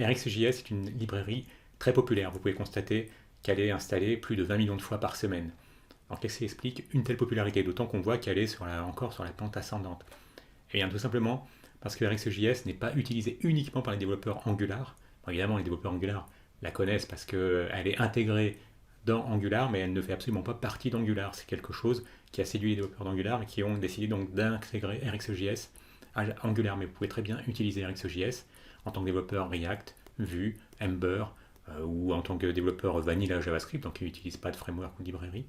RxJS est une librairie très populaire. Vous pouvez constater qu'elle est installée plus de 20 millions de fois par semaine. Alors qu'est-ce qui explique une telle popularité? D'autant qu'on voit qu'elle est encore sur la pente ascendante. Et bien tout simplement parce que RxJS n'est pas utilisée uniquement par les développeurs Angular. Bon, évidemment, les développeurs Angular la connaissent parce qu'elle est intégrée dans Angular, mais elle ne fait absolument pas partie d'Angular. C'est quelque chose qui a séduit les développeurs d'Angular et qui ont décidé donc d'intégrer RxJS à Angular. Mais vous pouvez très bien utiliser RxJS en tant que développeur React, Vue, Ember, ou en tant que développeur vanilla JavaScript, donc qui n'utilise pas de framework ou de librairie.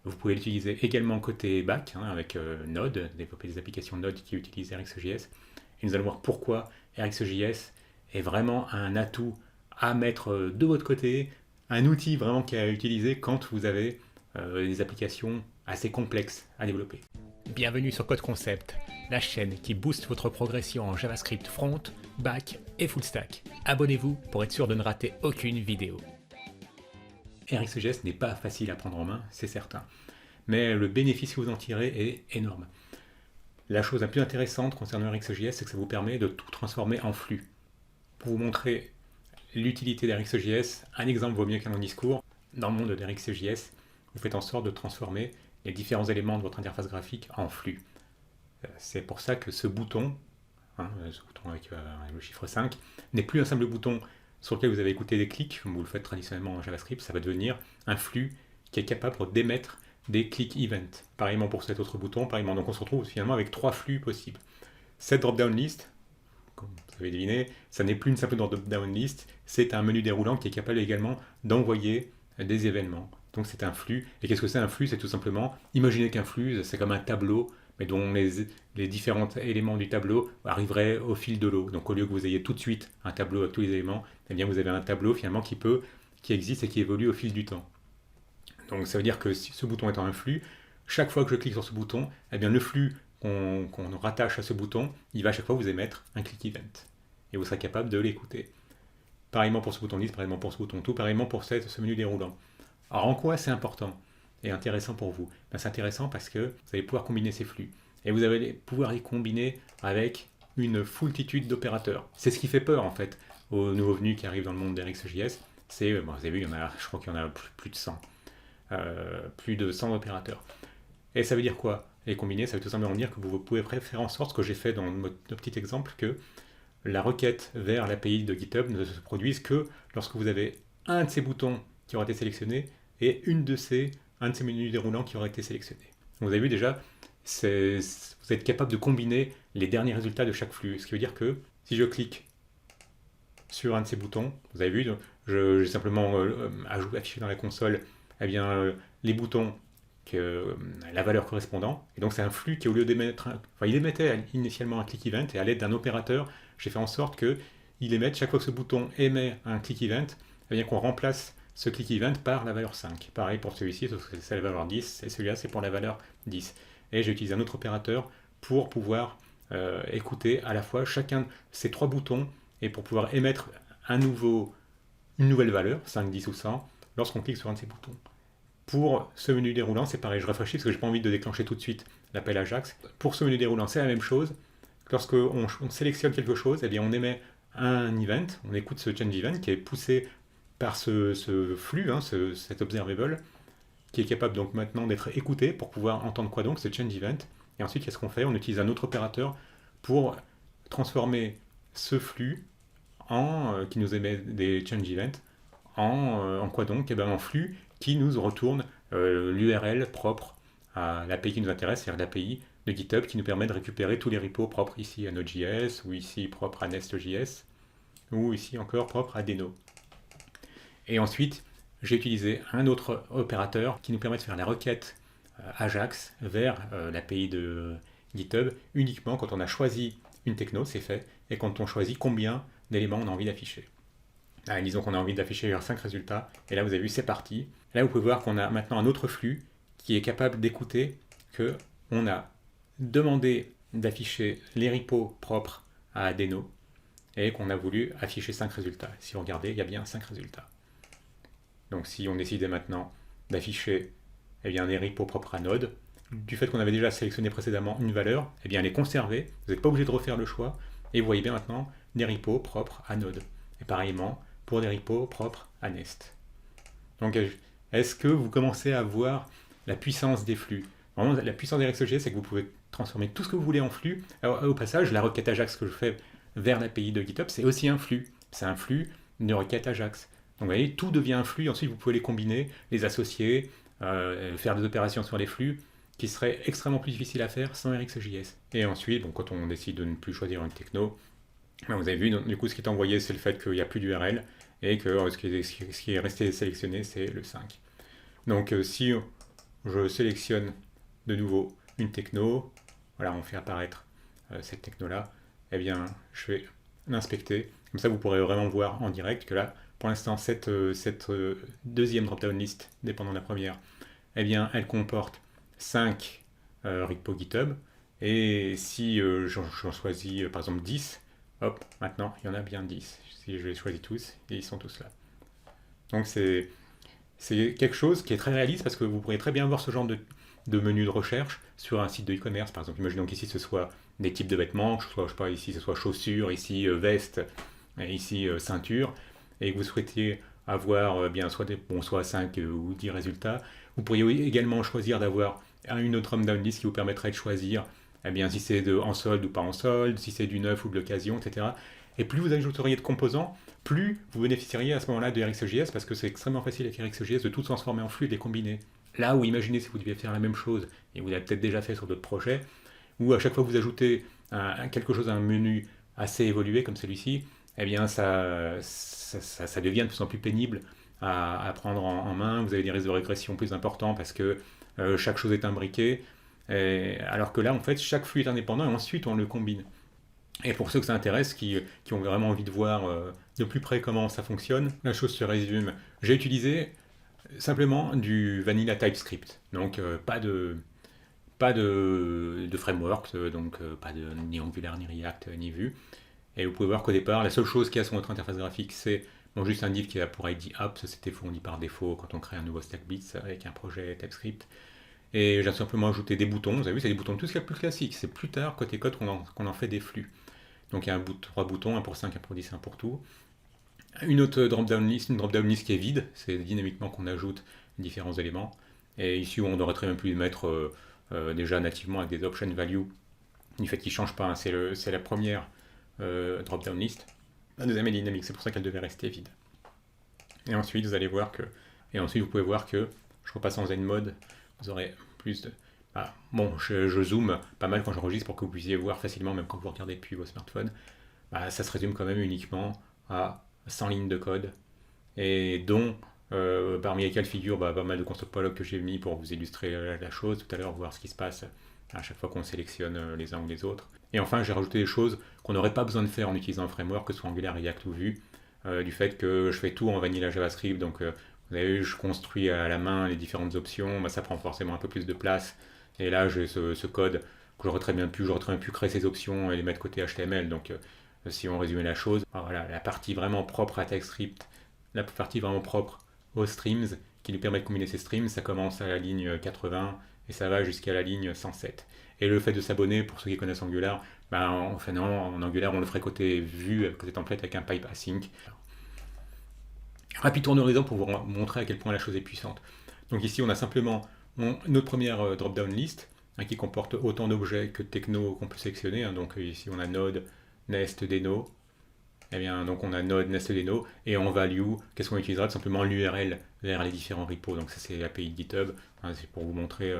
Vous pouvez l'utiliser également côté back, avec Node, développer des applications Node qui utilisent RxJS. Et nous allons voir pourquoi RxJS est vraiment un atout à mettre de votre côté, un outil vraiment qui est à utiliser quand vous avez des applications assez complexes à développer. Bienvenue sur Code Concept, la chaîne qui booste votre progression en JavaScript front, back et full stack. Abonnez-vous pour être sûr de ne rater aucune vidéo. RxJS n'est pas facile à prendre en main, c'est certain, mais le bénéfice que vous en tirez est énorme. La chose la plus intéressante concernant RxJS, c'est que ça vous permet de tout transformer en flux. Pour vous montrer l'utilité d'RxJS, un exemple vaut mieux qu'un long discours. Dans le monde de RxJS, vous faites en sorte de transformer les différents éléments de votre interface graphique en flux. C'est pour ça que ce bouton, ce bouton avec le chiffre 5, n'est plus un simple bouton sur lequel vous avez écouté des clics, comme vous le faites traditionnellement en JavaScript. Ça va devenir un flux qui est capable d'émettre des click events. Pareillement pour cet autre bouton, pareillement. Donc on se retrouve finalement avec 3 flux possibles. Cette drop-down list, comme vous avez deviné, ça n'est plus une simple drop-down list, c'est un menu déroulant qui est capable également d'envoyer des événements. Donc c'est un flux. Et qu'est-ce que c'est un flux? C'est tout simplement, imaginez qu'un flux, c'est comme un tableau, mais dont les différents éléments du tableau arriveraient au fil de l'eau. Donc au lieu que vous ayez tout de suite un tableau avec tous les éléments, eh bien vous avez un tableau finalement qui existe et qui évolue au fil du temps. Donc ça veut dire que si ce bouton étant un flux, chaque fois que je clique sur ce bouton, eh bien le flux qu'on rattache à ce bouton, il va à chaque fois vous émettre un click event. Et vous serez capable de l'écouter. Pareillement pour ce bouton list, pareillement pour ce bouton tout, pareillement pour ce menu déroulant. Alors en quoi c'est important et intéressant pour vous? C'est intéressant parce que vous allez pouvoir combiner ces flux. Et vous allez pouvoir les combiner avec une foultitude d'opérateurs. C'est ce qui fait peur en fait aux nouveaux venus qui arrivent dans le monde d'RxJS. C'est, vous avez vu, je crois qu'il y en a plus de 100. Plus de 100 opérateurs. Et ça veut dire quoi? Les combiner, ça veut tout simplement dire que vous pouvez faire en sorte, ce que j'ai fait dans notre petit exemple, que la requête vers l'API de GitHub ne se produise que lorsque vous avez un de ces boutons qui aura été sélectionné et un de ces menus déroulants qui aura été sélectionné. Vous avez vu déjà, vous êtes capable de combiner les derniers résultats de chaque flux. Ce qui veut dire que si je clique sur un de ces boutons, vous avez vu, j'ai simplement affiché dans la console les boutons la valeur correspondant, et donc c'est un flux qui au lieu d'émettre, il émettait initialement un click event, et à l'aide d'un opérateur, j'ai fait en sorte qu'il émette, chaque fois que ce bouton émet un click event, qu'on remplace ce click event par la valeur 5. Pareil pour celui-ci, c'est la valeur 10, et celui-là c'est pour la valeur 10. Et j'ai utilisé un autre opérateur pour pouvoir écouter à la fois chacun de ces 3 boutons, et pour pouvoir émettre une nouvelle valeur, 5, 10 ou 100, lorsqu'on clique sur un de ces boutons. Pour ce menu déroulant, c'est pareil, je rafraîchis parce que je n'ai pas envie de déclencher tout de suite l'appel Ajax. Pour ce menu déroulant, c'est la même chose. Lorsqu'on sélectionne quelque chose, eh bien on émet un event, on écoute ce change event qui est poussé par ce flux, cet observable, qui est capable donc maintenant d'être écouté pour pouvoir entendre quoi donc, ce change event. Et ensuite, qu'est-ce qu'on fait? On utilise un autre opérateur pour transformer ce flux qui nous émet des change events en quoi donc? En flux qui nous retourne l'URL propre à l'API qui nous intéresse, c'est-à-dire l'API de GitHub qui nous permet de récupérer tous les repos propres ici à Node.js, ou ici propres à Nest.js, ou ici encore propres à Deno. Et ensuite, j'ai utilisé un autre opérateur qui nous permet de faire la requête Ajax vers l'API de GitHub uniquement quand on a choisi une techno, c'est fait, et quand on choisit combien d'éléments on a envie d'afficher. Disons qu'on a envie d'afficher 5 résultats, et là vous avez vu, c'est parti. Là vous pouvez voir qu'on a maintenant un autre flux qui est capable d'écouter qu'on a demandé d'afficher les repos propres à Deno, et qu'on a voulu afficher 5 résultats. Si vous regardez, il y a bien 5 résultats. Donc si on décidait maintenant d'afficher les repos propres à Node, du fait qu'on avait déjà sélectionné précédemment une valeur, elle est conservée, vous n'êtes pas obligé de refaire le choix, et vous voyez bien maintenant des repos propres à Node. Et pareillement pour des repos propres à Nest. Donc est-ce que vous commencez à voir la puissance des flux? Vraiment, la puissance d'RxJS, c'est que vous pouvez transformer tout ce que vous voulez en flux. Alors, au passage, la requête Ajax que je fais vers l'API de GitHub, c'est aussi un flux. C'est un flux de requête Ajax. Donc vous voyez, tout devient un flux, ensuite vous pouvez les combiner, les associer, faire des opérations sur les flux qui seraient extrêmement plus difficiles à faire sans RxJS. Et ensuite, bon, quand on décide de ne plus choisir une techno, ben, vous avez vu, du coup, ce qui est envoyé, c'est le fait qu'il n'y a plus d'URL et que ce qui est resté sélectionné, c'est le 5. Donc si je sélectionne de nouveau une techno, voilà, on fait apparaître cette techno-là, eh bien, je vais l'inspecter. Comme ça, vous pourrez vraiment voir en direct que là, pour l'instant, cette deuxième drop-down list, dépendant de la première, eh bien, elle comporte 5 repos GitHub. Et si j'en choisis par exemple 10, hop, maintenant, il y en a bien 10. Si je les choisis tous, et ils sont tous là. Donc c'est quelque chose qui est très réaliste parce que vous pourriez très bien voir ce genre de menu de recherche sur un site de e-commerce. Par exemple, imaginons qu'ici ce soit des types de vêtements, que je sais pas, ici ce soit chaussures, ici veste, et ici ceinture, et que vous souhaitiez avoir bien soit 5 ou 10 résultats. Vous pourriez également choisir d'avoir une autre drop-down list qui vous permettrait de choisir eh bien, si c'est en solde ou pas en solde, si c'est du neuf ou de l'occasion, etc. Et plus vous ajouteriez de composants, plus vous bénéficieriez à ce moment-là de RxJS parce que c'est extrêmement facile avec RxJS de tout transformer en flux et de les combiner. Là où imaginez si vous deviez faire la même chose, et vous l'avez peut-être déjà fait sur d'autres projets, où à chaque fois que vous ajoutez quelque chose à un menu assez évolué comme celui-ci, eh bien ça devient de plus en plus pénible à prendre en main. Vous avez des risques de régression plus importants parce que chaque chose est imbriquée. Alors que là, en fait, chaque flux est indépendant et ensuite on le combine. Et pour ceux que ça intéresse, qui ont vraiment envie de voir de plus près comment ça fonctionne, la chose se résume. J'ai utilisé simplement du vanilla TypeScript, donc pas de framework, donc pas de ni Angular, ni React, ni Vue. Et vous pouvez voir qu'au départ, la seule chose qu'il y a sur votre interface graphique, c'est juste un div qui est là pour ID app, ça c'était fourni par défaut quand on crée un nouveau StackBits avec un projet TypeScript. Et j'ai simplement ajouté des boutons, vous avez vu, c'est des boutons tout ce qu'il y a de plus classique, c'est plus tard, côté code, qu'on en fait des flux. Donc il y a 3 boutons, un pour 5, un pour 10, un pour tout. Une autre drop-down list, une drop-down list qui est vide, c'est dynamiquement qu'on ajoute différents éléments. Et ici, on aurait très bien pu le mettre déjà nativement avec des option value, du fait qu'il ne change pas, hein, c'est la première drop-down list. La deuxième est dynamique, c'est pour ça qu'elle devait rester vide. Et ensuite, vous allez voir que, et ensuite vous pouvez voir que, je repasse en Zen mode, vous aurez plus de... Ah, bon, je zoome pas mal quand j'enregistre pour que vous puissiez voir facilement, même quand vous regardez depuis vos smartphones. Bah, ça se résume quand même uniquement à 100 lignes de code, et dont, parmi lesquelles figurent pas mal de constructologues que j'ai mis pour vous illustrer la chose tout à l'heure, voir ce qui se passe à chaque fois qu'on sélectionne les uns ou les autres. Et enfin, j'ai rajouté des choses qu'on n'aurait pas besoin de faire en utilisant un framework, que ce soit Angular, React ou Vue, du fait que je fais tout en vanilla JavaScript, donc vous avez vu, je construis à la main les différentes options, bah, ça prend forcément un peu plus de place. Et là, j'ai ce code que j'aurais très bien pu créer ces options et les mettre côté HTML. Donc, si on résumait la chose, voilà, la partie vraiment propre à TypeScript, la partie vraiment propre aux streams, qui nous permet de combiner ces streams, ça commence à la ligne 80 et ça va jusqu'à la ligne 107. Et le fait de s'abonner, pour ceux qui connaissent Angular, ben, en Angular, on le ferait côté vue, côté template avec un pipe async. Rapide tour d'horizon pour vous montrer à quel point la chose est puissante. Donc ici, on a simplement notre première drop-down list, hein, qui comporte autant d'objets que de techno qu'on peut sélectionner. Hein. Donc ici, on a Node, Nest, Deno. Et bien, donc on a Node, Nest, Deno. Et en value, qu'est-ce qu'on utilisera? Tout simplement l'URL vers les différents repos. Donc ça, c'est l'API de GitHub. Hein, c'est pour vous montrer,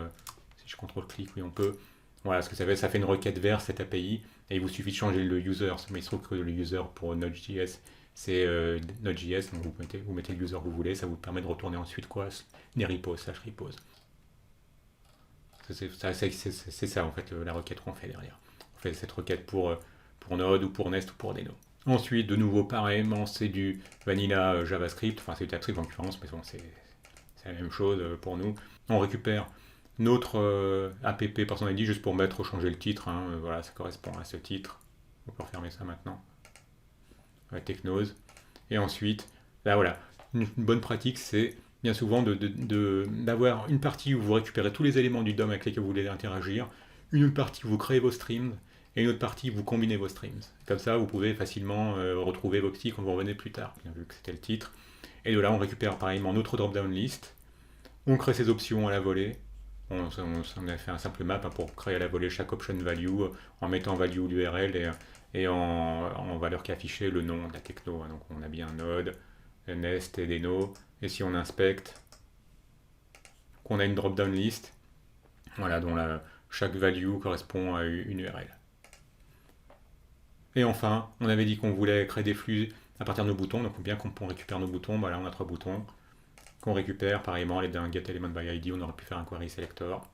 si je contrôle-clic, oui, on peut. Voilà, ce que ça fait une requête vers cette API. Et il vous suffit de changer le user. Mais il se trouve que le user pour Node.js, c'est Node.js, donc vous mettez le user que vous voulez, ça vous permet de retourner ensuite des repos, /repos. C'est ça en fait la requête qu'on fait derrière. On fait cette requête pour Node ou pour Nest ou pour Deno. Ensuite, de nouveau, pareillement, c'est du vanilla JavaScript, enfin c'est du TypeScript en l'occurrence, mais bon, c'est la même chose pour nous. On récupère notre app personal ID juste pour changer le titre, hein, voilà, ça correspond à ce titre. On peut refermer ça maintenant. Technose. Et ensuite, là voilà, une bonne pratique, c'est bien souvent d'avoir une partie où vous récupérez tous les éléments du DOM avec lesquels vous voulez interagir, une autre partie où vous créez vos streams, et une autre partie, vous combinez vos streams. Comme ça, vous pouvez facilement retrouver vos petits quand vous revenez plus tard, bien vu que c'était le titre. Et de là, on récupère pareillement notre drop-down list, on crée ces options à la volée, on a fait un simple map pour créer à la volée chaque option value en mettant value l'URL et en valeur qui est affichée le nom de la techno. Donc on a bien Node, Nest et Deno. Et si on inspecte, qu'on a une drop-down list, voilà, dont chaque value correspond à une URL. Et enfin, on avait dit qu'on voulait créer des flux à partir de nos boutons. Donc bien qu'on récupère nos boutons, bah là on a 3 boutons qu'on récupère pareillement d'un getElementById. On aurait pu faire un query selector.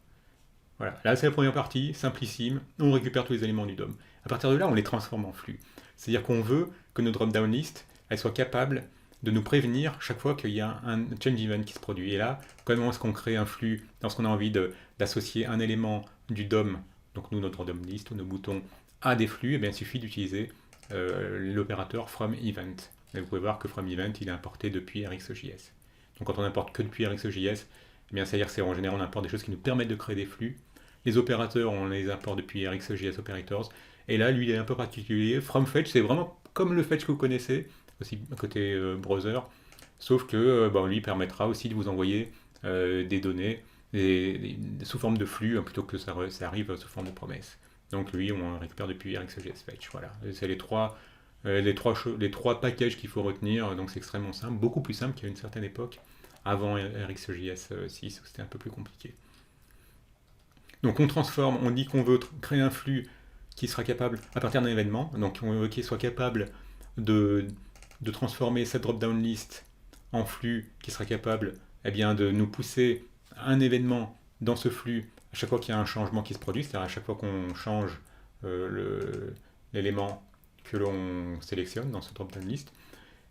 Voilà, là c'est la première partie, simplissime, on récupère tous les éléments du DOM. À partir de là, on les transforme en flux. C'est-à-dire qu'on veut que nos drop-down list, elle soit capable de nous prévenir chaque fois qu'il y a un change event qui se produit. Et là, comment est-ce qu'on crée un flux lorsqu'on a envie d'associer un élément du DOM, donc nous, notre DOM list ou nos boutons, à des flux, et bien, il suffit d'utiliser l'opérateur fromEvent. Et vous pouvez voir que fromEvent, il est importé depuis RxJS. Donc quand on importe que depuis RxJS, eh bien, c'est-à-dire que en général, on importe des choses qui nous permettent de créer des flux. Les opérateurs, on les importe depuis RxJS Operators. Et là, lui, il est un peu particulier. FromFetch, c'est vraiment comme le fetch que vous connaissez, aussi côté browser, sauf que lui permettra aussi de vous envoyer des données sous forme de flux, plutôt que ça arrive sous forme de promesses. Donc lui, on récupère depuis RxJS Fetch. Voilà, c'est les trois packages qu'il faut retenir. Donc c'est extrêmement simple, beaucoup plus simple qu'à une certaine époque, avant RxJS 6, où c'était un peu plus compliqué. Donc on transforme, on dit qu'on veut créer un flux qui sera capable, à partir d'un événement, donc on veut qu'il soit capable de transformer cette drop-down list en flux qui sera capable de nous pousser un événement dans ce flux à chaque fois qu'il y a un changement qui se produit, c'est-à-dire à chaque fois qu'on change l'élément que l'on sélectionne dans ce drop-down list.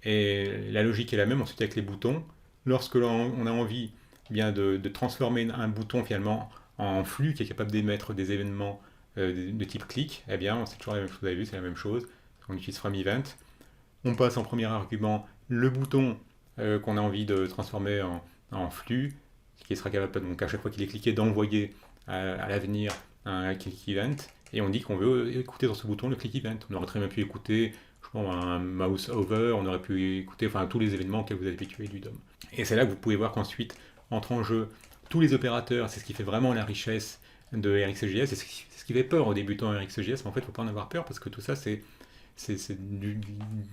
Et la logique est la même ensuite avec les boutons. Lorsque l'on a envie de transformer un bouton finalement en flux qui est capable d'émettre des événements de type click, c'est toujours la même chose, vous avez vu, c'est la même chose. On utilise fromEvent. On passe en premier argument le bouton qu'on a envie de transformer en flux, qui sera capable, donc à chaque fois qu'il est cliqué, d'envoyer à l'avenir un click event. Et on dit qu'on veut écouter dans ce bouton le click event. On aurait très bien pu écouter un mouse over, on aurait pu écouter tous les événements auxquels vous êtes habitué du DOM. Et c'est là que vous pouvez voir qu'ensuite entrent en jeu tous les opérateurs. C'est ce qui fait vraiment la richesse de RxJS. C'est ce qui fait peur aux débutants RxJS, mais en fait, il ne faut pas en avoir peur parce que tout ça, c'est de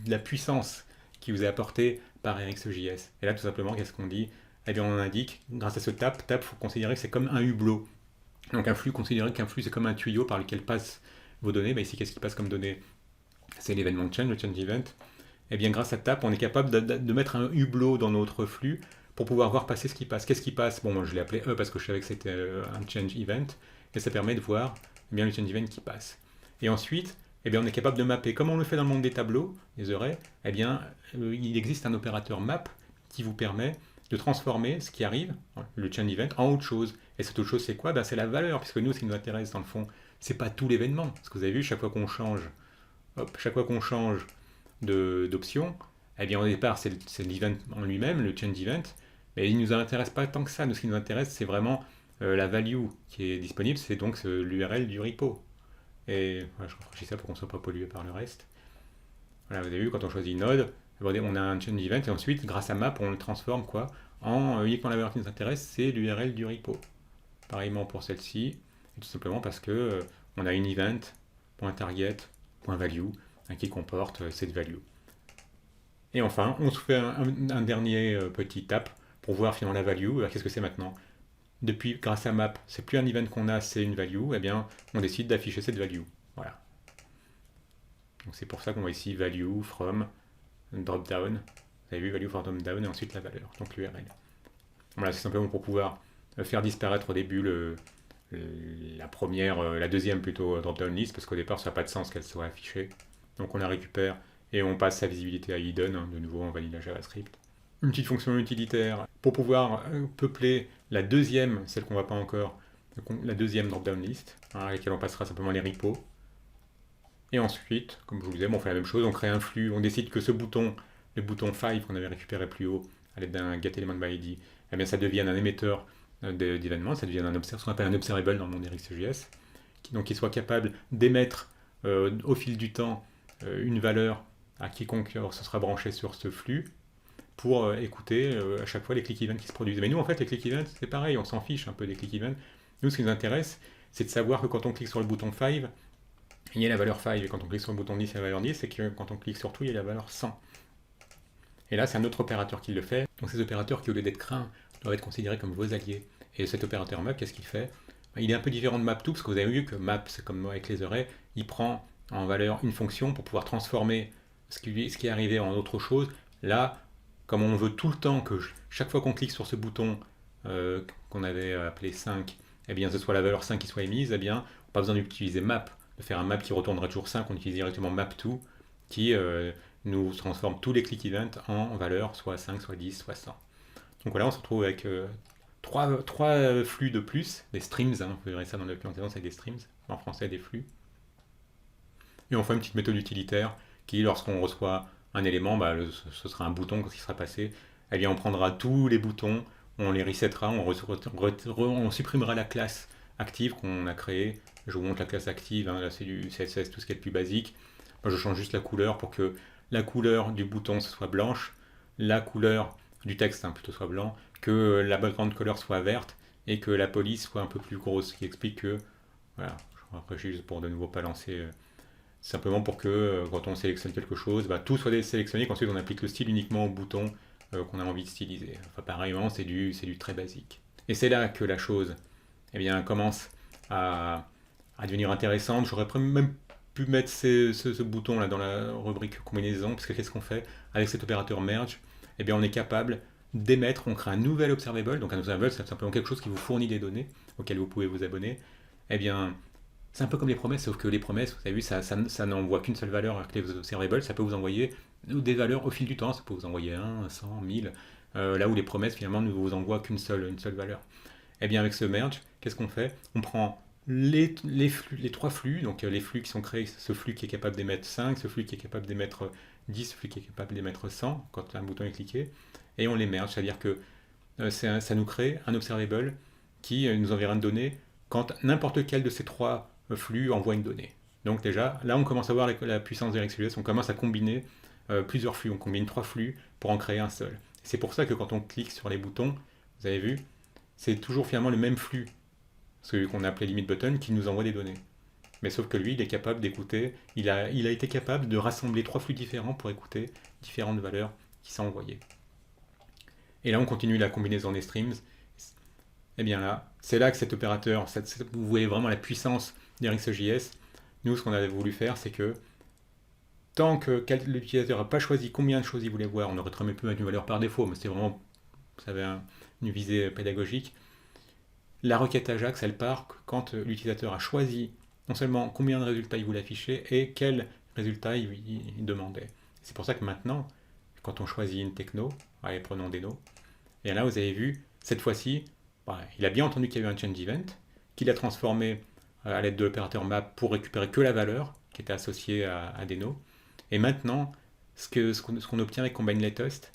la puissance qui vous est apportée par RxJS. Et là, tout simplement, qu'est-ce qu'on dit ? On indique, grâce à ce tap, il faut considérer que c'est comme un hublot. Donc un flux, considérez qu'un flux, c'est comme un tuyau par lequel passent vos données. Ici, qu'est-ce qui passe comme données ? C'est l'événement de change, le change event. Grâce à tap, on est capable de mettre un hublot dans notre flux pour pouvoir voir passer ce qui passe. Qu'est-ce qui passe ? Bon, je l'ai appelé E parce que je savais que c'était un change event, et ça permet de voir le change event qui passe. Et ensuite, on est capable de mapper, comme on le fait dans le monde des tableaux, des arrays, il existe un opérateur map qui vous permet de transformer ce qui arrive, le change event, en autre chose. Et cette autre chose, c'est quoi ? C'est la valeur, puisque nous, ce qui nous intéresse, dans le fond, c'est pas tout l'événement. Parce que vous avez vu, chaque fois qu'on change d'option, au départ, c'est l'event en lui-même, le change event, mais il ne nous intéresse pas tant que ça. Nous, ce qui nous intéresse, c'est vraiment la value qui est disponible, c'est donc l'URL du repo. Et voilà, je rafraîchis ça pour qu'on ne soit pas pollué par le reste. Voilà, vous avez vu, quand on choisit Node, on a un change event, et ensuite, grâce à map, on le transforme en uniquement la valeur qui nous intéresse, c'est l'URL du repo. Pareillement pour celle-ci, et tout simplement parce que on a une event.target.value qui comporte cette value. Et enfin, on se fait un dernier petit tap pour voir finalement la value. Alors, qu'est-ce que c'est maintenant ? Depuis, grâce à map, c'est plus un event qu'on a, c'est une value. On décide d'afficher cette value. Voilà. Donc c'est pour ça qu'on voit ici value from dropdown. Vous avez vu value from dropdown et ensuite la valeur, donc l'URL. Voilà, c'est simplement pour pouvoir faire disparaître au début la deuxième plutôt dropdown list, parce qu'au départ ça n'a pas de sens qu'elle soit affichée. Donc on la récupère et on passe sa visibilité à hidden, de nouveau en vanilla JavaScript. Une petite fonction utilitaire pour pouvoir peupler la deuxième, celle qu'on ne voit pas encore, la deuxième drop-down list, à laquelle on passera simplement les repos. Et ensuite, comme je vous disais, on fait la même chose, on crée un flux, on décide que ce bouton, le bouton 5 qu'on avait récupéré plus haut, à l'aide d'un getElementById, ça devienne un émetteur d'événements, ça devient ce qu'on appelle un observable dans le monde RxJS, qui soit capable d'émettre au fil du temps une valeur à quiconque se sera branché sur ce flux pour écouter à chaque fois les click events qui se produisent. Mais nous, en fait, les click events, c'est pareil, on s'en fiche un peu des click events. Nous, ce qui nous intéresse, c'est de savoir que quand on clique sur le bouton 5, il y a la valeur 5, et quand on clique sur le bouton 10, il y a la valeur 10, et que quand on clique sur tout, il y a la valeur 100. Et là, c'est un autre opérateur qui le fait. Donc ces opérateurs qui, au lieu d'être craints, doivent être considérés comme vos alliés. Et cet opérateur map, qu'est-ce qu'il fait? Il est un peu différent de map2, parce que vous avez vu que map, c'est comme avec les arrays, il prend en valeur une fonction pour pouvoir transformer ce qui est arrivé en autre chose. Là, comme on veut tout le temps que chaque fois qu'on clique sur ce bouton qu'on avait appelé 5, eh bien ce soit la valeur 5 qui soit émise, eh bien pas besoin d'utiliser map, de faire un map qui retournera toujours 5, on utilise directement map2 qui nous transforme tous les click events en valeurs soit 5, soit 10, soit 100. Donc voilà, on se retrouve avec trois flux de plus, des streams, hein, vous verrez ça dans la documentation, c'est des streams, en français des flux. Et on fait une petite méthode utilitaire qui, lorsqu'on reçoit un élément, ce sera un bouton qui sera passé. Eh bien, on prendra tous les boutons, on les resettera, on supprimera la classe active qu'on a créée. Je vous montre la classe active, hein, là c'est du CSS, tout ce qui est le plus basique. Moi, je change juste la couleur pour que la couleur du bouton ce soit blanche, la couleur du texte plutôt soit blanc, que la background color soit verte et que la police soit un peu plus grosse, ce qui explique que, voilà, je rafraîchis juste pour de nouveau pas lancer, simplement pour que quand on sélectionne quelque chose, tout soit sélectionné, qu'ensuite on applique le style uniquement au bouton qu'on a envie de styliser. Enfin pareillement, c'est du très basique. Et c'est là que la chose commence à devenir intéressante. J'aurais même pu mettre ce bouton là dans la rubrique combinaison, parce que qu'est-ce qu'on fait avec cet opérateur merge? On est capable d'émettre, on crée un nouvel observable. Donc un observable, c'est simplement quelque chose qui vous fournit des données auxquelles vous pouvez vous abonner. C'est un peu comme les promesses, sauf que les promesses, vous avez vu, ça n'envoie qu'une seule valeur, alors que les observables, ça peut vous envoyer des valeurs au fil du temps, ça peut vous envoyer 1, 100, 1000, là où les promesses finalement ne vous envoient qu'une seule valeur. Avec ce merge, qu'est-ce qu'on fait? On prend les trois flux, donc les flux qui sont créés, ce flux qui est capable d'émettre 5, ce flux qui est capable d'émettre 10, ce flux qui est capable d'émettre 100, quand un bouton est cliqué, et on les merge, c'est-à-dire que ça nous crée un observable qui nous enverra une donnée quand n'importe quel de ces trois flux envoie une donnée. Donc déjà, là on commence à voir la puissance d'RxJS, on commence à combiner plusieurs flux, on combine 3 flux pour en créer un seul. C'est pour ça que quand on clique sur les boutons, vous avez vu, c'est toujours finalement le même flux, celui qu'on a appelé limit button, qui nous envoie des données. Mais sauf que lui, il est capable d'écouter, il a été capable de rassembler 3 flux différents pour écouter différentes valeurs qui sont envoyées. Et là on continue la combinaison des streams. Et bien là, c'est là que cet opérateur, vous voyez vraiment la puissance d'RxJS. Nous, ce qu'on avait voulu faire, c'est que tant que l'utilisateur n'a pas choisi combien de choses il voulait voir, on aurait très bien pu mettre une valeur par défaut, mais c'était vraiment, ça avait une visée pédagogique. La requête Ajax, elle part quand l'utilisateur a choisi non seulement combien de résultats il voulait afficher et quels résultats il demandait. C'est pour ça que maintenant, quand on choisit une techno, allez, prenons Deno, et là vous avez vu, cette fois-ci, il a bien entendu qu'il y avait un change event, qu'il a transformé à l'aide de l'opérateur map pour récupérer que la valeur qui était associée à Deno. Et maintenant, ce qu'on obtient avec Combine Latest,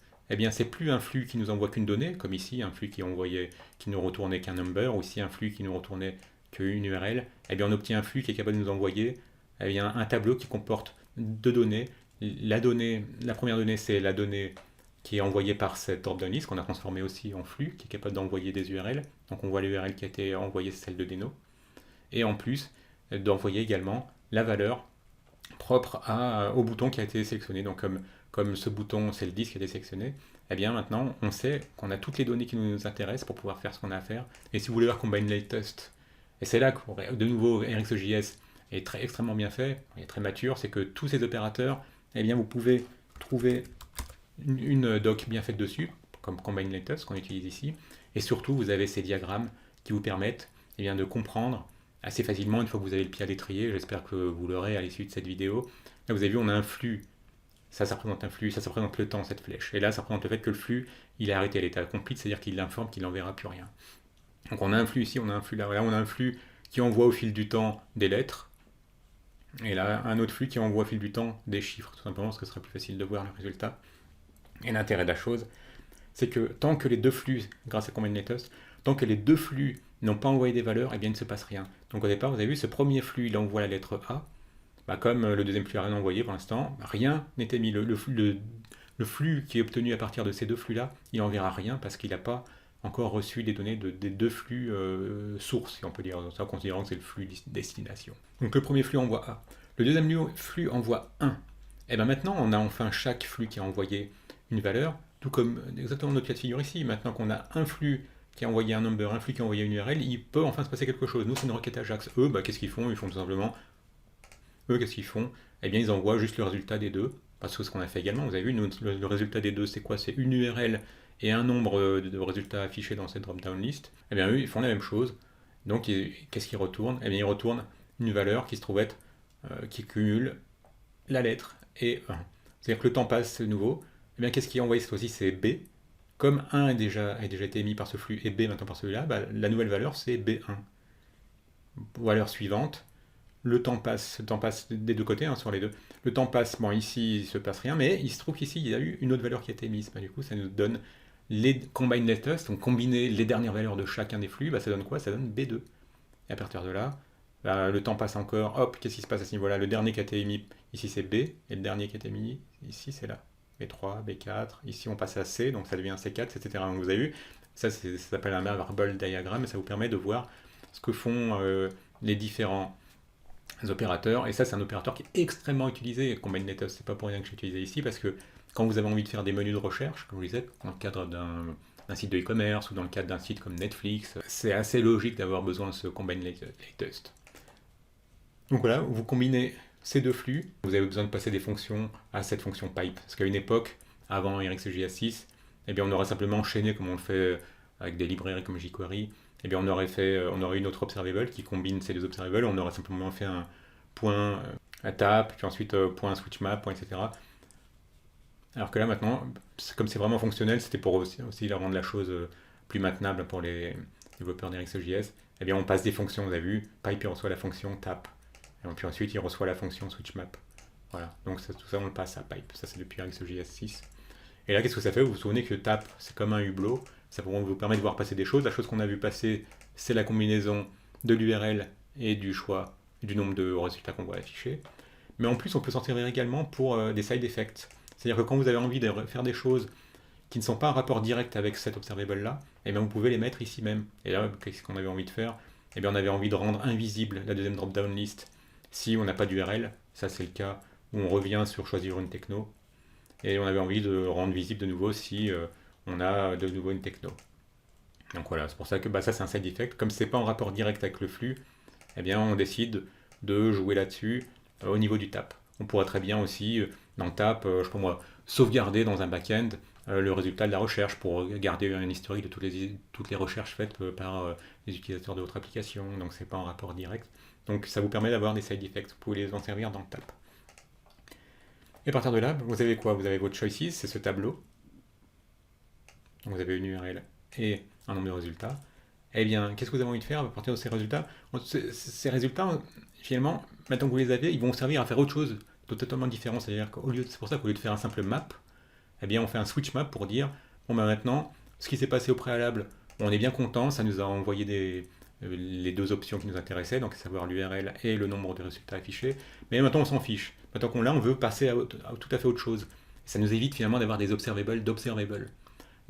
c'est plus un flux qui nous envoie qu'une donnée, comme ici, un flux qui nous retournait qu'un number, ou ici un flux qui nous retournait qu'une URL. On obtient un flux qui est capable de nous envoyer un tableau qui comporte 2 données. La première donnée, c'est la donnée qui est envoyée par cette ordre list qu'on a transformé aussi en flux, qui est capable d'envoyer des URL. Donc on voit l'URL qui a été envoyée, c'est celle de Deno. Et en plus, d'envoyer également la valeur propre au bouton qui a été sélectionné. Donc comme ce bouton, c'est le 10 qui a été sélectionné, maintenant, on sait qu'on a toutes les données qui nous intéressent pour pouvoir faire ce qu'on a à faire. Et si vous voulez voir Combine Latest, et c'est là que, de nouveau, RxJS est extrêmement bien fait, il est très mature, c'est que tous ces opérateurs, vous pouvez trouver une doc bien faite dessus, comme Combine Latest qu'on utilise ici, et surtout, vous avez ces diagrammes qui vous permettent de comprendre assez facilement une fois que vous avez le pied à l'étrier. J'espère que vous l'aurez à l'issue de cette vidéo. Là, vous avez vu, on a un flux. Ça représente un flux, ça représente le temps, cette flèche. Et là, ça représente le fait que le flux, il est arrêté à l'état complete, c'est-à-dire qu'il informe qu'il n'enverra plus rien. Donc on a un flux ici, on a un flux là. Là, on a un flux qui envoie au fil du temps des lettres. Et là, un autre flux qui envoie au fil du temps des chiffres, tout simplement parce que ce sera plus facile de voir le résultat. Et l'intérêt de la chose, c'est que tant que les deux flux, grâce à Combine Latest, tant que les deux flux n'ont pas envoyé des valeurs, il ne se passe rien. Donc au départ, vous avez vu, ce premier flux, il envoie la lettre A. comme le deuxième flux n'a rien envoyé pour l'instant, rien n'est émis. Le flux qui est obtenu à partir de ces deux flux-là, il n'enverra rien parce qu'il n'a pas encore reçu des données des deux flux sources, si on peut dire ça, considérant que c'est le flux destination. Donc le premier flux envoie A. Le deuxième flux envoie 1. Et bien maintenant, on a enfin chaque flux qui a envoyé une valeur, tout comme exactement notre cas de figure ici. Maintenant qu'on a un flux qui a envoyé un number, un flux qui a envoyé une URL, il peut enfin se passer quelque chose. Nous, c'est une requête Ajax. Eux, qu'est-ce qu'ils font? Ils font tout simplement... Eux, qu'est-ce qu'ils font? Eh bien, ils envoient juste le résultat des deux. Parce que ce qu'on a fait également, vous avez vu, le résultat des deux, c'est quoi? C'est une URL et un nombre de résultats affichés dans cette drop-down list. Eh bien, eux, ils font la même chose. Donc, qu'est-ce qu'ils retournent? Eh bien, ils retournent une valeur qui se trouve être, qui cumule la lettre et 1. C'est-à-dire que le temps passe de nouveau. Eh bien, qu'est-ce qui est envoyé cette fois-ci? C'est B. Comme 1 a déjà été émis par ce flux et B maintenant par celui-là, la nouvelle valeur, c'est B1. Valeur suivante. Le temps passe des deux côtés, sur les deux. Le temps passe, ici il ne se passe rien, mais il se trouve qu'ici il y a eu une autre valeur qui a été émise. Du coup, ça nous donne les combine latest, donc combiner les dernières valeurs de chacun des flux, ça donne quoi? Ça donne B2. Et à partir de là, le temps passe encore, hop, qu'est-ce qui se passe à ce niveau-là? Le dernier qui a été émis ici c'est B, et le dernier qui a été émis ici c'est là. B3, B4, ici on passe à C, donc ça devient C4, etc. Donc vous avez vu, ça s'appelle un verbal diagramme, et ça vous permet de voir ce que font les différents opérateurs, et ça c'est un opérateur qui est extrêmement utilisé. Combine latest, c'est pas pour rien que j'ai utilisé ici, parce que quand vous avez envie de faire des menus de recherche, comme je disais, dans le cadre d'un site de e-commerce ou dans le cadre d'un site comme Netflix, c'est assez logique d'avoir besoin de ce combine latest. Donc voilà, vous combinez ces deux flux, vous avez besoin de passer des fonctions à cette fonction pipe, parce qu'à une époque, avant RxJS6, eh bien on aurait simplement enchaîné comme on le fait avec des librairies comme jQuery. Eh bien on aurait eu une autre observable qui combine ces deux observables, on aurait simplement fait un point à tap, puis ensuite point switch map, point, etc. Alors que là maintenant, comme c'est vraiment fonctionnel, c'était pour aussi rendre la chose plus maintenable pour les développeurs d'RxJS. Eh bien on passe des fonctions, vous avez vu, pipe il reçoit la fonction tap, et puis ensuite il reçoit la fonction switch map. Voilà, donc tout ça on le passe à pipe, ça c'est depuis RxJS 6. Et là qu'est-ce que ça fait? Vous vous souvenez que tap c'est comme un hublot, ça vous permet de voir passer des choses. La chose qu'on a vu passer, c'est la combinaison de l'URL et du choix du nombre de résultats qu'on voit afficher. Mais en plus, on peut s'en servir également pour des side effects. C'est-à-dire que quand vous avez envie de faire des choses qui ne sont pas en rapport direct avec cet observable-là, eh bien vous pouvez les mettre ici même. Et là, qu'est-ce qu'on avait envie de faire? Eh bien on avait envie de rendre invisible la deuxième drop-down list si on n'a pas d'URL. Ça, c'est le cas où on revient sur choisir une techno. Et on avait envie de rendre visible de nouveau si on a de nouveau une techno. Donc voilà, c'est pour ça que ça c'est un side effect. Comme c'est pas en rapport direct avec le flux, eh bien on décide de jouer là-dessus au niveau du tap. On pourrait très bien aussi, dans le tap, je peux moi, sauvegarder dans un back-end le résultat de la recherche pour garder un historique de toutes les recherches faites par les utilisateurs de votre application. Donc c'est pas en rapport direct. Donc ça vous permet d'avoir des side effects. Vous pouvez les en servir dans le tap. Et à partir de là, vous avez quoi? Vous avez votre choices, c'est ce tableau. Donc vous avez une URL et un nombre de résultats. Eh bien, qu'est-ce que vous avez envie de faire à partir de ces résultats? Ces résultats, finalement, maintenant que vous les avez, ils vont servir à faire autre chose de totalement différent. C'est-à-dire c'est pour ça qu'au lieu de faire un simple map, eh bien, on fait un switch map pour dire, bon maintenant, ce qui s'est passé au préalable, on est bien content, ça nous a envoyé les deux options qui nous intéressaient, donc à savoir l'URL et le nombre de résultats affichés. Mais maintenant, on s'en fiche. Maintenant qu'on l'a, on veut passer à tout à fait autre chose. Ça nous évite finalement d'avoir des observables d'observables.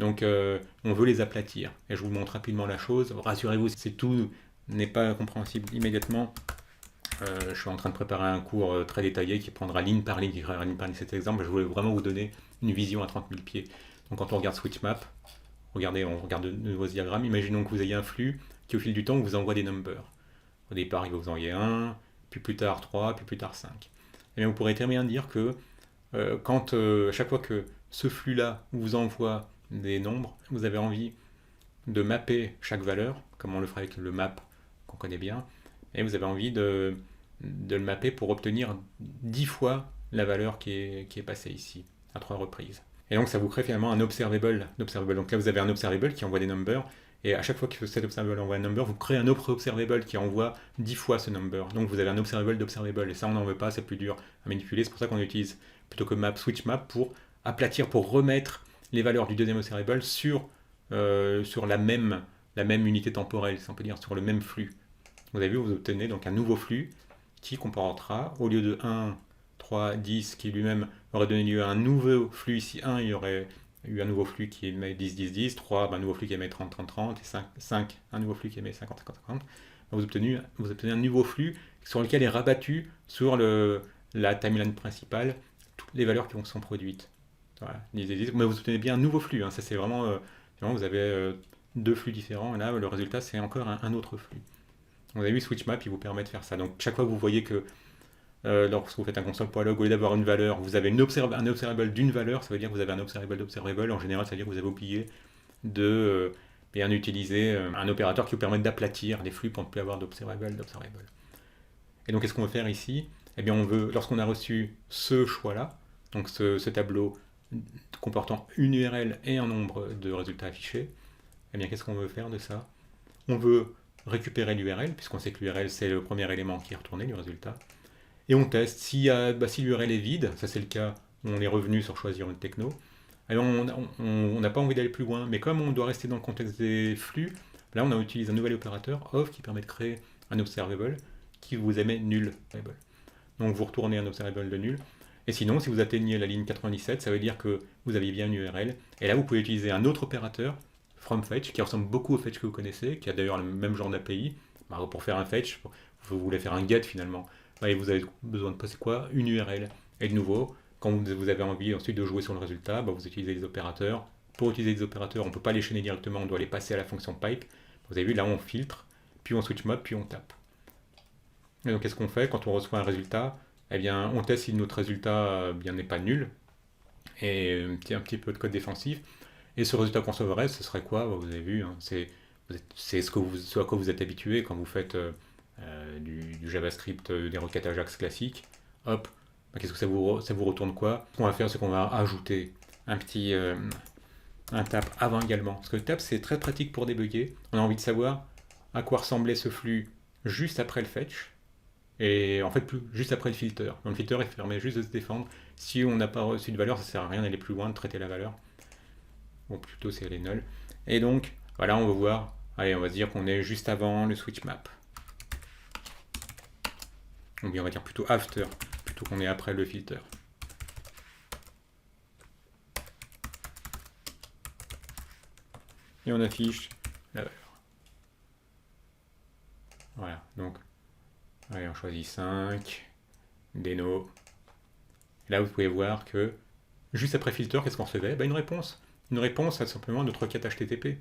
Donc on veut les aplatir. Et je vous montre rapidement la chose. Rassurez-vous, si tout n'est pas compréhensible immédiatement, je suis en train de préparer un cours très détaillé qui prendra ligne par ligne, cet exemple. Je voulais vraiment vous donner une vision à 30 000 pieds. Donc quand on regarde switch map, on regarde de nouveaux diagrammes. Imaginons que vous ayez un flux qui au fil du temps vous envoie des numbers. Au départ, il va vous envoyer 1, puis plus tard 3, puis plus tard 5. Et bien vous pourrez très bien dire que quand chaque fois que ce flux-là vous envoie des nombres, vous avez envie de mapper chaque valeur, comme on le ferait avec le map qu'on connaît bien, et vous avez envie de le mapper pour obtenir 10 fois la valeur qui est passée ici, à 3 reprises. Et donc ça vous crée finalement un observable. Donc là vous avez un observable qui envoie des numbers, et à chaque fois que cet observable envoie un number, vous créez un autre observable qui envoie 10 fois ce number. Donc vous avez un observable d'observable, et ça on n'en veut pas, c'est plus dur à manipuler, c'est pour ça qu'on utilise plutôt que map, switch map, pour aplatir, pour remettre les valeurs du deuxième observable sur la même unité temporelle, si on peut dire, sur le même flux. Vous avez vu, vous obtenez donc un nouveau flux qui comportera, au lieu de 1, 3, 10, qui lui-même aurait donné lieu à un nouveau flux ici, 1, il y aurait eu un nouveau flux qui émet 10, 10, 10, 3, un nouveau flux qui émet 30, 30, 30, et 5, un nouveau flux qui émet 50, 50, 50. Vous obtenez un nouveau flux sur lequel est rabattu sur la timeline principale toutes les valeurs qui sont produites. Voilà, 10, 10, 10, mais vous obtenez bien un nouveau flux, hein. Ça c'est vraiment, vous avez deux flux différents, et là le résultat c'est encore un autre flux. Vous avez vu, SwitchMap, il vous permet de faire ça. Donc chaque fois que vous voyez que lorsque vous faites un console.log, au lieu d'avoir une valeur, vous avez un observable d'une valeur, ça veut dire que vous avez un observable d'observable. En général, ça veut dire que vous avez oublié de bien utiliser un opérateur qui vous permet d'aplatir les flux pour ne plus avoir d'observable. Et donc, qu'est-ce qu'on veut faire ici? Eh bien, lorsqu'on a reçu ce choix-là, donc ce tableau comportant une URL et un nombre de résultats affichés, eh bien, qu'est-ce qu'on veut faire de ça? On veut récupérer l'URL, puisqu'on sait que l'URL c'est le premier élément qui est retourné du résultat. Et on teste si l'URL est vide, ça c'est le cas où on est revenu sur choisir une techno. Alors on n'a pas envie d'aller plus loin, mais comme on doit rester dans le contexte des flux, là on utilise un nouvel opérateur, of, qui permet de créer un observable qui vous émet nul. Donc vous retournez un observable de nul. Et sinon, si vous atteignez la ligne 97, ça veut dire que vous aviez bien une URL. Et là, vous pouvez utiliser un autre opérateur, FromFetch, qui ressemble beaucoup au fetch que vous connaissez, qui a d'ailleurs le même genre d'API. Pour faire un fetch, vous voulez faire un get finalement. Et vous avez besoin de passer quoi? Une URL. Et de nouveau, quand vous avez envie ensuite de jouer sur le résultat, vous utilisez les opérateurs. Pour utiliser les opérateurs, on ne peut pas les chaîner directement, on doit les passer à la fonction pipe. Vous avez vu, là on filtre, puis on switch mode, puis on tape. Et donc qu'est-ce qu'on fait quand on reçoit un résultat? Eh bien, on teste si notre résultat n'est pas nul, et un petit peu de code défensif. Et ce résultat qu'on sauverait, ce serait quoi? Vous avez vu, hein, c'est ce à quoi vous êtes habitué quand vous faites du JavaScript, des requêtes Ajax classiques. Hop, qu'est-ce que ça vous retourne quoi? Ce qu'on va faire, c'est qu'on va ajouter un tap avant également. Parce que le tap, c'est très pratique pour débugger. On a envie de savoir à quoi ressemblait ce flux juste après le fetch. Et en fait, juste après le filter. Donc le filter, il permet juste de se défendre. Si on n'a pas reçu de valeur, ça sert à rien d'aller plus loin, de traiter la valeur. Bon, plutôt, c'est les nuls. Et donc, voilà, on va voir. Allez, on va dire qu'on est juste avant le switch map. Ou bien on va dire plutôt after, plutôt qu'on est après le filter. Et on affiche la valeur. Voilà, donc, allez, on choisit 5, Deno. Et là, vous pouvez voir que, juste après filter, qu'est-ce qu'on recevait? Une réponse. Une réponse à simplement notre requête HTTP.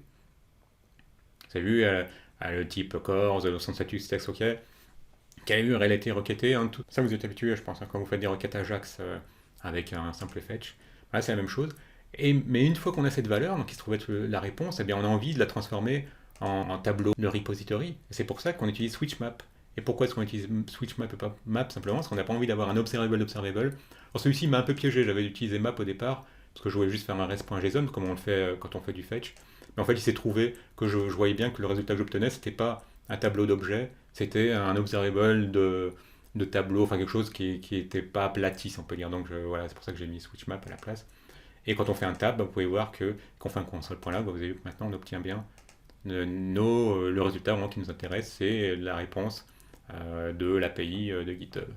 Vous avez vu, le type core, le son status text, ok. Quelle URL a été requêtée, hein, tout ça vous êtes habitué, je pense, hein, quand vous faites des requêtes Ajax avec un simple fetch. Là, c'est la même chose. Mais une fois qu'on a cette valeur, donc qui se trouve être la réponse, eh bien, on a envie de la transformer en tableau de repository. C'est pour ça qu'on utilise SwitchMap. Et pourquoi est-ce qu'on utilise SwitchMap et pas map? Simplement parce qu'on n'a pas envie d'avoir un observable d'observable. Alors celui-ci m'a un peu piégé, j'avais utilisé map au départ, parce que je voulais juste faire un res.json, comme on le fait quand on fait du fetch. Mais en fait, il s'est trouvé que je voyais bien que le résultat que j'obtenais, c'était pas un tableau d'objets, c'était un observable de tableau, enfin quelque chose qui n'était pas aplati, si on peut dire. Donc voilà, c'est pour ça que j'ai mis SwitchMap à la place. Et quand on fait un tab, vous pouvez voir que quand on fait un console.log, vous avez vu que maintenant on obtient bien le résultat vraiment qui nous intéresse, c'est la réponse de l'API de GitHub.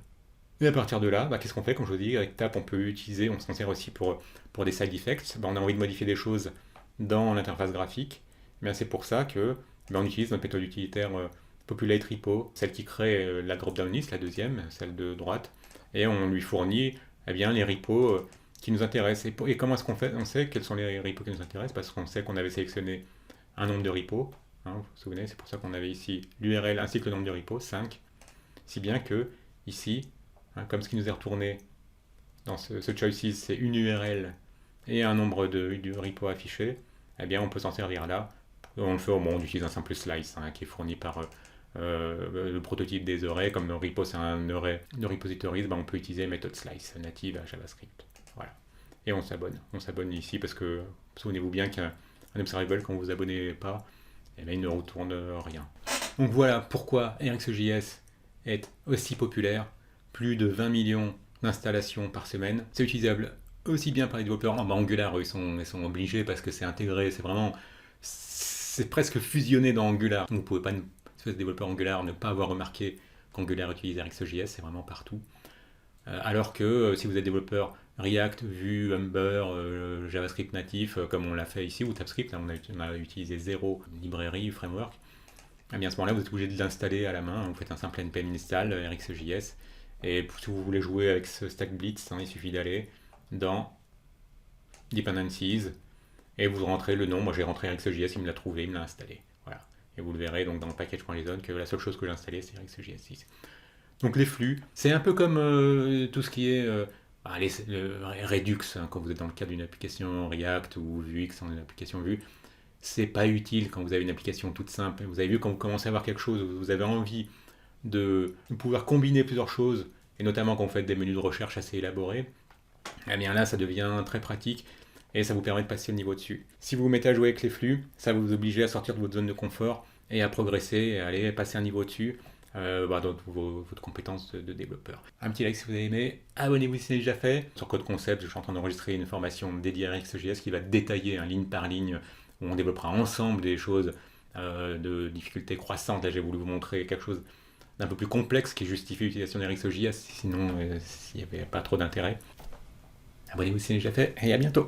Et à partir de là, qu'est-ce qu'on fait? Comme je vous dis, avec tap, on peut utiliser, on s'en sert aussi pour des side effects. On a envie de modifier des choses dans l'interface graphique. C'est pour ça que on utilise notre méthode utilitaire populate repo, celle qui crée la drop-down list, la deuxième, celle de droite, et on lui fournit les repos qui nous intéressent. Et comment est-ce qu'on fait? On sait quels sont les repos qui nous intéressent, parce qu'on sait qu'on avait sélectionné un nombre de repos. Hein, vous vous souvenez, c'est pour ça qu'on avait ici l'URL ainsi que le nombre de repos, 5. Si bien que ici, comme ce qui nous est retourné dans ce choices, c'est une URL et un nombre de repos affichés, eh bien on peut s'en servir là. On le fait on utilise un simple slice qui est fourni par le prototype des arrays. Comme le repo c'est un array de repositories, on peut utiliser méthode slice native à JavaScript. Voilà. Et on s'abonne. On s'abonne ici parce que souvenez-vous bien qu'un observable, quand vous vous abonnez pas, il ne retourne rien. Donc voilà pourquoi RxJS est aussi populaire. Plus de 20 millions d'installations par semaine. C'est utilisable aussi bien par les développeurs. Angular, ils sont obligés parce que c'est intégré, c'est presque fusionné dans Angular. Vous ne pouvez pas, espèce de développeur Angular, ne pas avoir remarqué qu'Angular utilise RxJS, c'est vraiment partout. Alors que si vous êtes développeur React, Vue, Ember, JavaScript natif, comme on l'a fait ici, ou TypeScript, là, on a utilisé zéro librairie, framework, et bien à ce moment-là, vous êtes obligé de l'installer à la main. Vous faites un simple npm install RxJS. Et si vous voulez jouer avec ce stack blitz, il suffit d'aller dans Dependencies et vous rentrez le nom. Moi j'ai rentré RxJS, il me l'a trouvé, il me l'a installé. Voilà. Et vous le verrez donc dans le package.json que la seule chose que j'ai installée c'est RxJS 6. Donc les flux, c'est un peu comme tout ce qui est Redux, hein, quand vous êtes dans le cadre d'une application React ou Vue dans une application Vue. C'est pas utile quand vous avez une application toute simple. Vous avez vu quand vous commencez à avoir quelque chose, vous avez envie de pouvoir combiner plusieurs choses, et notamment quand vous faites des menus de recherche assez élaborés, eh bien là ça devient très pratique et ça vous permet de passer le niveau dessus. Si vous vous mettez à jouer avec les flux, ça va vous obliger à sortir de votre zone de confort et à progresser et à aller passer un niveau dessus dans votre compétence de développeur. Un petit like si vous avez aimé, abonnez-vous si ce n'est déjà fait. Sur Code Concept, je suis en train d'enregistrer une formation dédiée à RxJS qui va détailler ligne par ligne où on développera ensemble des choses de difficulté croissante. Là j'ai voulu vous montrer quelque chose d'un peu plus complexe qui justifie l'utilisation d'RxJS, sinon s'il n'y avait pas trop d'intérêt. Abonnez-vous si ce n'est déjà fait et à bientôt.